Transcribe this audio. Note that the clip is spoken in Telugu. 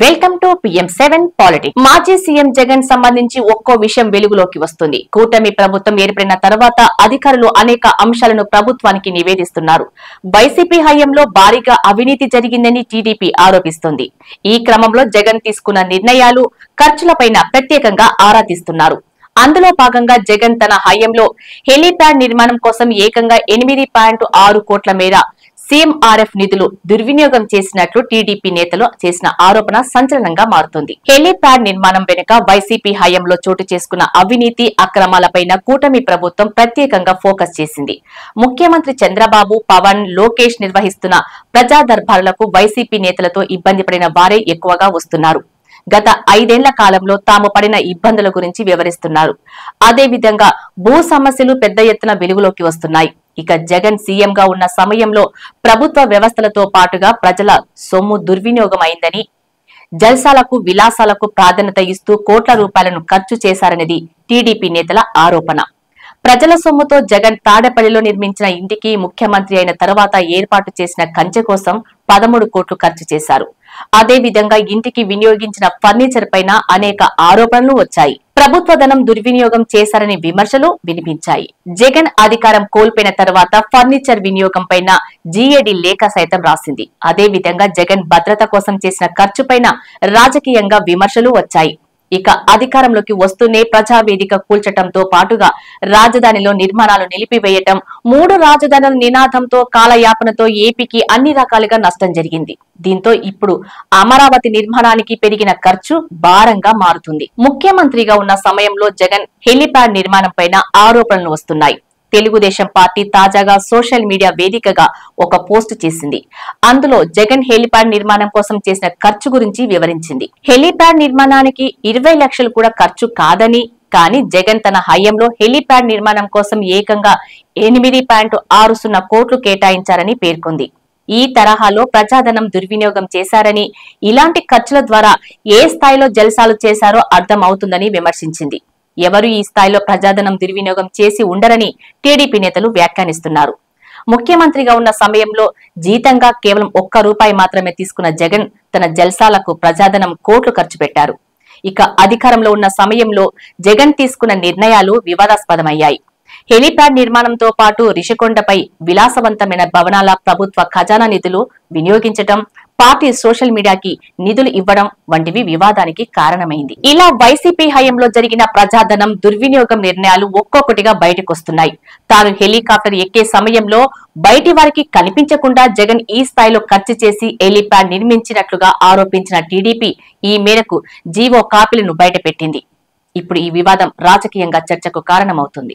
Welcome to PM7 politics. మాజీ సీఎం జగన్ సంబంధించి ఒక్కో విషయం వెలుగులోకి వస్తుంది. కూటమి ప్రభుత్వం ఏర్పడిన తర్వాత అధికారులు అనేక అంశాలను ప్రభుత్వానికి నివేదిస్తున్నారు. వైసీపీ హయాంలో భారీగా అవినీతి జరిగిందని టీడీపీ ఆరోపిస్తోంది. ఈ క్రమంలో జగన్ తీసుకున్న నిర్ణయాలు, ఖర్చులపైన ప్రత్యేకంగా ఆరా తీస్తున్నారు. అందులో భాగంగా జగన్ తన హయాంలో హెలీప్యాడ్ నిర్మాణం కోసం ఏకంగా 8.6 కోట్ల మేర CMRF నిధులు దుర్వినియోగం చేసినట్లు టీడీపీ నేతలు చేసిన ఆరోపణ సంచలనంగా మారుతోంది. హెలీప్యాడ్ నిర్మాణం వెనుక వైసీపీ హయాంలో చోటు చేసుకున్న అవినీతి అక్రమాలపైన కూటమి ప్రభుత్వం ప్రత్యేకంగా ఫోకస్ చేసింది. ముఖ్యమంత్రి చంద్రబాబు, పవన్, లోకేష్ నిర్వహిస్తున్న ప్రజా దర్బారులకు వైసీపీ నేతలతో ఇబ్బంది పడిన వారే ఎక్కువగా వస్తున్నారు. గత 5 ఏళ్ల కాలంలో తాము పడిన ఇబ్బందుల గురించి వివరిస్తున్నారు. అదేవిధంగా భూ సమస్యలు పెద్ద ఎత్తున వెలుగులోకి వస్తున్నాయి. ఇక జగన్ సీఎం గా ఉన్న సమయంలో ప్రభుత్వ వ్యవస్థలతో పాటుగా ప్రజల సొమ్ము దుర్వినియోగం అయిందని, జల్సాలకు, విలాసాలకు ప్రాధాన్యత ఇస్తూ కోట్ల రూపాయలను ఖర్చు చేశారనేది టీడీపీ నేతల ఆరోపణ. ప్రజల సొమ్ముతో జగన్ తాడేపల్లిలో నిర్మించిన ఇంటికి ముఖ్యమంత్రి అయిన తర్వాత ఏర్పాటు చేసిన కంచె కోసం 13 కోట్లు ఖర్చు చేశారు. అదేవిధంగా ఇంటికి వినియోగించిన ఫర్నిచర్ పైన అనేక ఆరోపణలు వచ్చాయి. ప్రభుత్వ ధనం దుర్వినియోగం చేశారని విమర్శలు వినిపించాయి. జగన్ అధికారం కోల్పోయిన తర్వాత ఫర్నిచర్ వినియోగం పైన GAD లేఖ సైతం రాసింది. అదేవిధంగా జగన్ భద్రత కోసం చేసిన ఖర్చుపైన రాజకీయంగా విమర్శలు వచ్చాయి. ఇక అధికారంలోకి వస్తూనే ప్రజావేదిక కూల్చటంతో పాటుగా రాజధానిలో నిర్మాణాలు నిలిపివేయటం, 3 రాజధానుల నినాదంతో కాలయాపనతో ఏపీకి అన్ని రకాలుగా నష్టం జరిగింది. దీంతో ఇప్పుడు అమరావతి నిర్మాణానికి పెరిగిన ఖర్చు భారంగా మారుతుంది. ముఖ్యమంత్రిగా ఉన్న సమయంలో జగన్ హెలీప్యాడ్ నిర్మాణం పైన ఆరోపణలు వస్తున్నాయి. తెలుగుదేశం పార్టీ తాజాగా సోషల్ మీడియా వేదికగా ఒక పోస్ట్ చేసింది. అందులో జగన్ హెలీప్యాడ్ నిర్మాణం కోసం చేసిన ఖర్చు గురించి వివరించింది. హెలీప్యాడ్ నిర్మాణానికి 20 లక్షలు కూడా ఖర్చు కాదని, కానీ జగన్ తన హయాంలో హెలీప్యాడ్ నిర్మాణం కోసం ఏకంగా 8.60 కోట్లు కేటాయించారని పేర్కొంది. ఈ తరహాలో ప్రజాధనం దుర్వినియోగం చేశారని, ఇలాంటి ఖర్చుల ద్వారా ఏ స్థాయిలో జల్సాలు చేశారో అర్థం అవుతుందని విమర్శించింది. ఎవరు ఈ స్థాయిలో ప్రజాధనం దుర్వినియోగం చేసి ఉండరని టీడీపీ నేతలు వ్యాఖ్యానిస్తున్నారు. ముఖ్యమంత్రిగా ఉన్న సమయంలో జీతంగా కేవలం ₹1 మాత్రమే తీసుకున్న జగన్ తన జల్సాలకు ప్రజాధనం కోట్లు ఖర్చు పెట్టారు. ఇక అధికారంలో ఉన్న సమయంలో జగన్ తీసుకున్న నిర్ణయాలు వివాదాస్పదమయ్యాయి. హెలీప్యాడ్ నిర్మాణంతో పాటు రిషికొండపై విలాసవంతమైన భవనాల ప్రభుత్వ ఖజానా నిధులు వినియోగించడం, పార్టీ సోషల్ మీడియాకి నిధులు ఇవ్వడం వంటివి వివాదానికి కారణమైంది. ఇలా వైసీపీ హయాంలో జరిగిన ప్రజాధనం దుర్వినియోగం నిర్ణయాలు ఒక్కొక్కటిగా బయటకొస్తున్నాయి. తాను హెలికాప్టర్ ఎక్కే సమయంలో బయటి వారికి కనిపించకుండా జగన్ ఈ స్థాయిలో ఖర్చు చేసి హెలీప్యాడ్ నిర్మించినట్లుగా ఆరోపించిన టీడీపీ ఈ మేరకు జీవో కాపీలను బయటపెట్టింది. ఇప్పుడు ఈ వివాదం రాజకీయంగా చర్చకు కారణమవుతుంది.